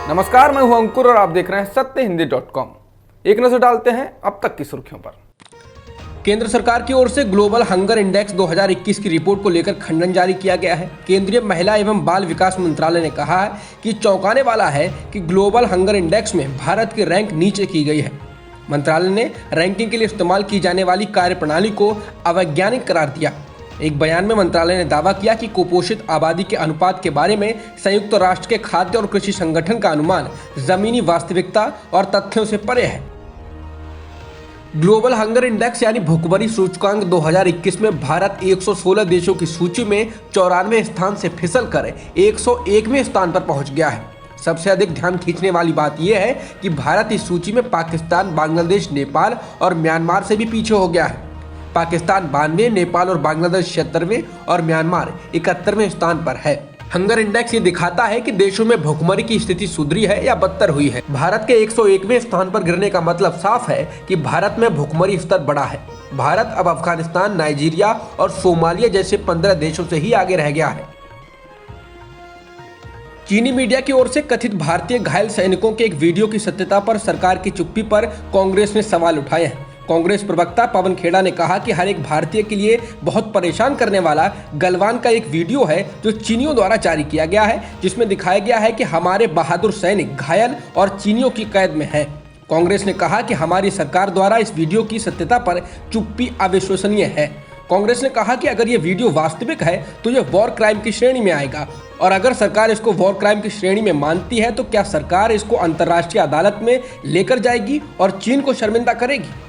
नमस्कार, मैं हूं अंकुर और आप देख रहे हैं सत्यहिंदी.com। एक नजर डालते हैं अब तक की सुर्खियों पर। केंद्र सरकार की ओर से ग्लोबल हंगर इंडेक्स 2021 की रिपोर्ट को लेकर खंडन जारी किया गया है। केंद्रीय महिला एवं बाल विकास मंत्रालय ने कहा है कि चौंकाने वाला है कि ग्लोबल हंगर इंडेक्स में भारत की रैंक नीचे की गई है। मंत्रालय ने रैंकिंग के लिए इस्तेमाल की जाने वाली कार्यप्रणाली को अवैज्ञानिक करार दिया। एक बयान में मंत्रालय ने दावा किया कि कुपोषित आबादी के अनुपात के बारे में संयुक्त राष्ट्र के खाद्य और कृषि संगठन का अनुमान जमीनी वास्तविकता और तथ्यों से परे है। ग्लोबल हंगर इंडेक्स यानी भुखमरी सूचकांक 2021 में भारत 116 देशों की सूची में 94वें स्थान से फिसल कर 101वें स्थान पर पहुंच गया है। सबसे अधिक ध्यान खींचने वाली बात यह है कि भारत इस सूची में पाकिस्तान, बांग्लादेश, नेपाल और म्यांमार से भी पीछे हो गया है। पाकिस्तान 92वें, नेपाल और बांग्लादेश 76वें और म्यांमार 71वें स्थान पर है। हंगर इंडेक्स ये दिखाता है कि देशों में भुखमरी की स्थिति सुधरी है या बदतर हुई है। भारत के 101वें स्थान पर गिरने का मतलब साफ है कि भारत में भुखमरी स्तर बढ़ा है। भारत अब अफगानिस्तान, नाइजीरिया और सोमालिया जैसे 15 देशों से ही आगे रह गया है। चीनी मीडिया की ओर से कथित भारतीय घायल सैनिकों के एक वीडियो की सत्यता पर सरकार की चुप्पी पर कांग्रेस ने सवाल उठाए हैं। कांग्रेस प्रवक्ता पवन खेड़ा ने कहा कि हर एक भारतीय के लिए बहुत परेशान करने वाला गलवान का एक वीडियो है जो चीनियों द्वारा जारी किया गया है, जिसमें दिखाया गया है कि हमारे बहादुर सैनिक घायल और चीनियों की कैद में हैं। कांग्रेस ने कहा कि हमारी सरकार द्वारा इस वीडियो की सत्यता पर चुप्पी अविश्वसनीय है। कांग्रेस ने कहा कि अगर ये वीडियो वास्तविक है तो ये वॉर क्राइम की श्रेणी में आएगा, और अगर सरकार इसको वॉर क्राइम की श्रेणी में मानती है तो क्या सरकार इसको अंतर्राष्ट्रीय अदालत में लेकर जाएगी और चीन को शर्मिंदा करेगी।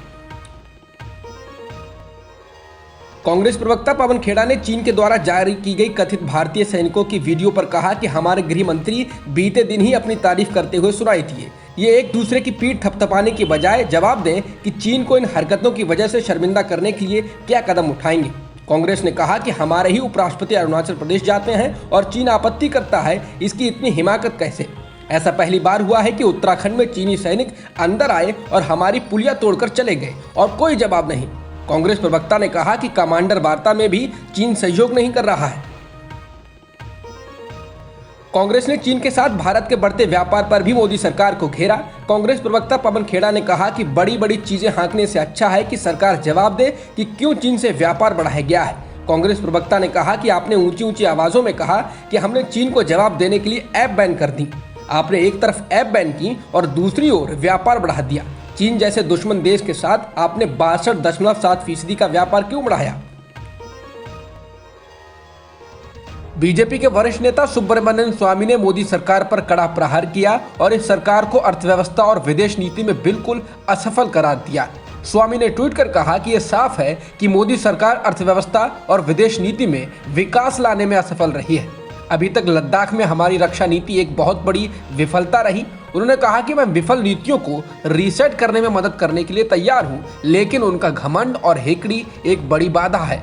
कांग्रेस प्रवक्ता पवन खेड़ा ने चीन के द्वारा जारी की गई कथित भारतीय सैनिकों की वीडियो पर कहा कि हमारे गृह मंत्री बीते दिन ही अपनी तारीफ करते हुए सुनाई थी। ये एक दूसरे की पीठ थपथपाने की बजाय जवाब दें कि चीन को इन हरकतों की वजह से शर्मिंदा करने के लिए क्या कदम उठाएंगे। कांग्रेस ने कहा कि हमारे ही उपराष्ट्रपति अरुणाचल प्रदेश जाते हैं और चीन आपत्ति करता है, इसकी इतनी हिमाकत कैसे। ऐसा पहली बार हुआ है कि उत्तराखंड में चीनी सैनिक अंदर आए और हमारी पुलिया तोड़कर चले गए और कोई जवाब नहीं। कांग्रेस प्रवक्ता ने कहा कि कमांडर वार्ता में भी चीन सहयोग नहीं कर रहा है। कांग्रेस ने चीन के साथ भारत के बढ़ते व्यापार पर भी मोदी सरकार को घेरा। कांग्रेस प्रवक्ता पवन खेड़ा ने कहा कि बड़ी बड़ी चीजें हाँकने से अच्छा है कि सरकार जवाब दे कि क्यों चीन से व्यापार बढ़ाया गया है। कांग्रेस प्रवक्ता ने कहा कि आपने ऊंची ऊंची आवाजों में कहा कि हमने चीन को जवाब देने के लिए ऐप बैन कर दी। आपने एक तरफ ऐप बैन की और दूसरी ओर व्यापार बढ़ा दिया। चीन जैसे दुश्मन देश के साथ आपने 62.7% का व्यापार क्यों बढ़ाया। बीजेपी के वरिष्ठ नेता सुब्रमण्यम स्वामी ने मोदी सरकार पर कड़ा प्रहार किया और इस सरकार को अर्थव्यवस्था और विदेश नीति में बिल्कुल असफल करार दिया। स्वामी ने ट्वीट कर कहा कि यह साफ है कि मोदी सरकार अर्थव्यवस्था और विदेश नीति में विकास लाने में असफल रही है। अभी तक लद्दाख में हमारी रक्षा नीति एक बहुत बड़ी विफलता रही। उन्होंने कहा कि मैं विफल नीतियों को रीसेट करने में मदद करने के लिए तैयार हूं, लेकिन उनका घमंड और हेकड़ी एक बड़ी बाधा है।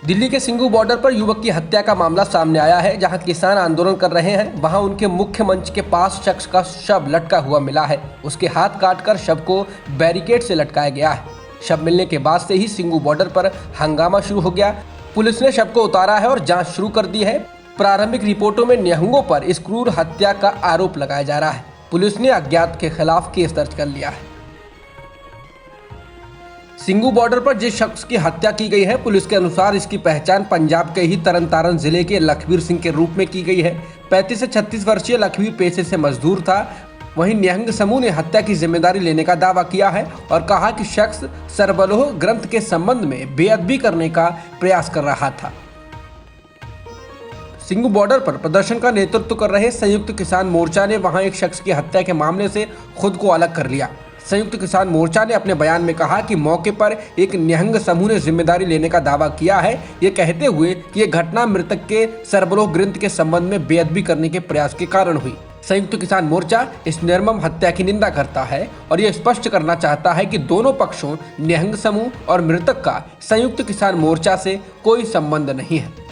दिल्ली के सिंघू बॉर्डर पर युवक की हत्या का मामला सामने आया है। जहां किसान आंदोलन कर रहे हैं, वहां उनके मुख्य मंच के पास शख्स का शव लटका हुआ मिला है। उसके हाथ काटकर शव को बैरिकेड से लटकाया गया है। शव मिलने के बाद से ही सिंघू बॉर्डर पर हंगामा शुरू हो गया। पुलिस ने शव को उतारा है और जांच शुरू कर दी है। प्रारंभिक रिपोर्टों में निहंगों पर इस क्रूर हत्या का आरोप लगाया जा रहा है। पुलिस ने अज्ञात के खिलाफ केस दर्ज कर लिया है। सिंघू बॉर्डर पर जिस शख्स की हत्या की गई है, पुलिस के अनुसार इसकी पहचान पंजाब के ही तरन तारण जिले के लखबीर सिंह के रूप में की गई है। 35 से 36 वर्षीय लखबीर पेशे से मजदूर था। वहीं निहंग समूह ने हत्या की जिम्मेदारी लेने का दावा किया है और कहा कि शख्स सरबलोह ग्रंथ के संबंध में बेअदबी करने का प्रयास कर रहा था। सिंघू बॉर्डर पर प्रदर्शन का नेतृत्व कर रहे संयुक्त किसान मोर्चा ने वहां एक शख्स की हत्या के मामले से खुद को अलग कर लिया। संयुक्त किसान मोर्चा ने अपने बयान में कहा कि मौके पर एक निहंग समूह ने जिम्मेदारी लेने का दावा किया है, ये कहते हुए कि यह घटना मृतक के सरबलोह ग्रंथ के संबंध में बेअदबी करने के प्रयास के कारण हुई। संयुक्त किसान मोर्चा इस निर्मम हत्या की निंदा करता है और यह स्पष्ट करना चाहता है कि दोनों पक्षों निहंग समूह और मृतक का संयुक्त किसान मोर्चा से कोई संबंध नहीं है।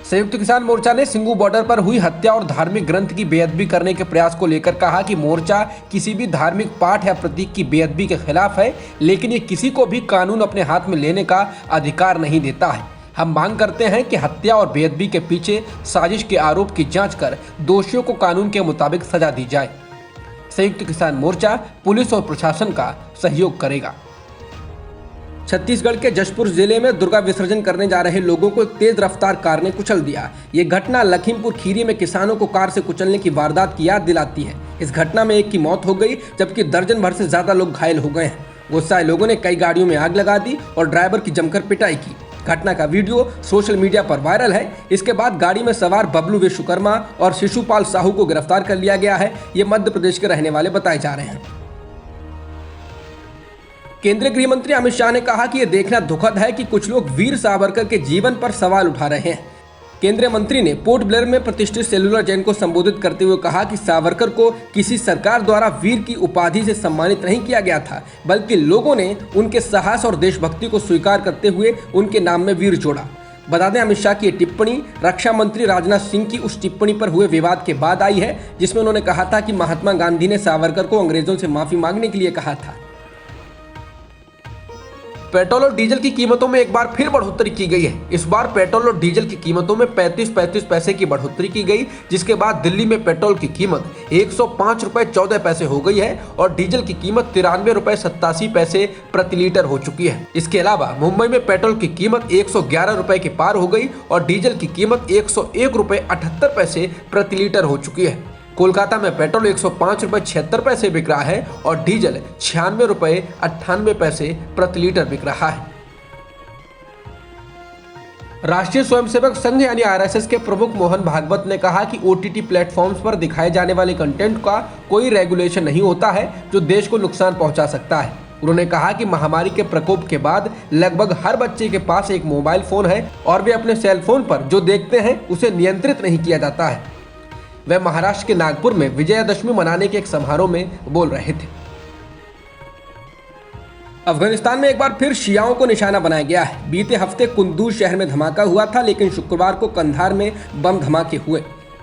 संयुक्त किसान मोर्चा ने सिंघू बॉर्डर पर हुई हत्या और धार्मिक ग्रंथ की बेअदबी करने के प्रयास को लेकर कहा कि मोर्चा किसी भी धार्मिक पाठ या प्रतीक की बेअदबी के खिलाफ है, लेकिन ये किसी को भी कानून अपने हाथ में लेने का अधिकार नहीं देता है। हम मांग करते हैं कि हत्या और बेअदबी के पीछे साजिश के आरोप की जांच कर दोषियों को कानून के मुताबिक सजा दी जाए। संयुक्त किसान मोर्चा पुलिस और प्रशासन का सहयोग करेगा। छत्तीसगढ़ के जशपुर जिले में दुर्गा विसर्जन करने जा रहे लोगों को तेज रफ्तार कार ने कुचल दिया। ये घटना लखीमपुर खीरी में किसानों को कार से कुचलने की वारदात की याद दिलाती है। इस घटना में एक की मौत हो गई जबकि दर्जन भर से ज्यादा लोग घायल हो गए हैं। गुस्साए लोगों ने कई गाड़ियों में आग लगा दी और ड्राइवर की जमकर पिटाई की। घटना का वीडियो सोशल मीडिया पर वायरल है। इसके बाद गाड़ी में सवार बबलू विश्वकर्मा और शिशुपाल साहू को गिरफ्तार कर लिया गया है। ये मध्य प्रदेश के रहने वाले बताए जा रहे हैं। केंद्रीय गृह मंत्री अमित शाह ने कहा कि यह देखना दुखद है कि कुछ लोग वीर सावरकर के जीवन पर सवाल उठा रहे हैं। केंद्रीय मंत्री ने पोर्ट ब्लेयर में प्रतिष्ठित सेलुलर जैन को संबोधित करते हुए कहा कि सावरकर को किसी सरकार द्वारा वीर की उपाधि से सम्मानित नहीं किया गया था, बल्कि लोगों ने उनके साहस और देशभक्ति को स्वीकार करते हुए उनके नाम में वीर जोड़ा। बता दें, अमित शाह की ये टिप्पणी रक्षा मंत्री राजनाथ सिंह की उस टिप्पणी पर हुए विवाद के बाद आई है जिसमें उन्होंने कहा था कि महात्मा गांधी ने सावरकर को अंग्रेजों से माफी मांगने के लिए कहा था। पेट्रोल और डीजल की कीमतों में एक बार फिर बढ़ोतरी की गई है। इस बार पेट्रोल और डीजल की कीमतों में 35 पैसे की बढ़ोतरी की गई, जिसके बाद दिल्ली में पेट्रोल की कीमत 105 रुपए 14 पैसे हो गई है और डीजल की कीमत 93 रुपए 87 पैसे प्रति लीटर हो चुकी है। इसके अलावा मुंबई में पेट्रोल की कीमत 111 रुपए के पार हो गई और डीजल की कीमत 101 रुपए 78 पैसे प्रति लीटर हो चुकी है। कोलकाता में पेट्रोल 105 रुपए 76 पैसे बिक रहा है और डीजल 96 रुपए 98 पैसे प्रति लीटर बिक रहा है। राष्ट्रीय स्वयंसेवक संघ यानी आरएसएस के प्रमुख मोहन भागवत ने कहा कि ओटीटी प्लेटफॉर्म्स पर दिखाए जाने वाले कंटेंट का कोई रेगुलेशन नहीं होता है जो देश को नुकसान पहुंचा सकता है। उन्होंने कहा कि महामारी के प्रकोप के बाद लगभग हर बच्चे के पास एक मोबाइल फोन है और वे अपने सेल फोन पर जो देखते हैं उसे नियंत्रित नहीं किया जाता है। वे महाराष्ट्र के नागपुर में विजयादशमी मनाने के एक समारोह में बोल रहे थे। अफगानिस्तान में एक बार फिर शियाओं को निशाना बनाया गया है। बीते हफ्ते कुंदूज शहर में धमाका हुआ था, लेकिन शुक्रवार को कंधार में बम धमाके हुए।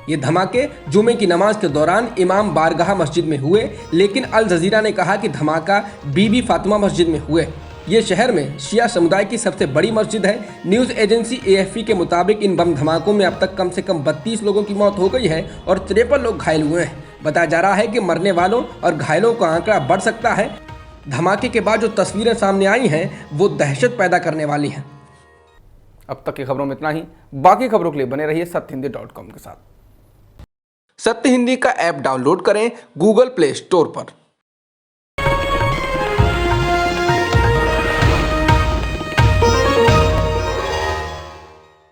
ये धमाके जुमे की नमाज के दौरान इमाम बारगाह मस्जिद में हुए, लेकिन अल जजीरा ने कहा कि धमाका बीबी फातिमा मस्जिद में हुए। ये शहर में शिया समुदाय की सबसे बड़ी मस्जिद है। न्यूज़ एजेंसी एएफपी के मुताबिक इन बम धमाकों में अब तक कम से कम 32 लोगों की मौत हो गई है और 53 लोग घायल हुए हैं। बताया जा रहा है कि मरने वालों और घायलों का आंकड़ा बढ़ सकता है। धमाके के बाद जो तस्वीरें सामने आई हैं वो दहशत पैदा करने वाली हैं। अब तक की खबरों में इतना ही। बाकी खबरों के लिए बने रहिए सत्यहिंदी.com के साथ। सत्य हिंदी का ऐप डाउनलोड करें गूगल प्ले स्टोर पर।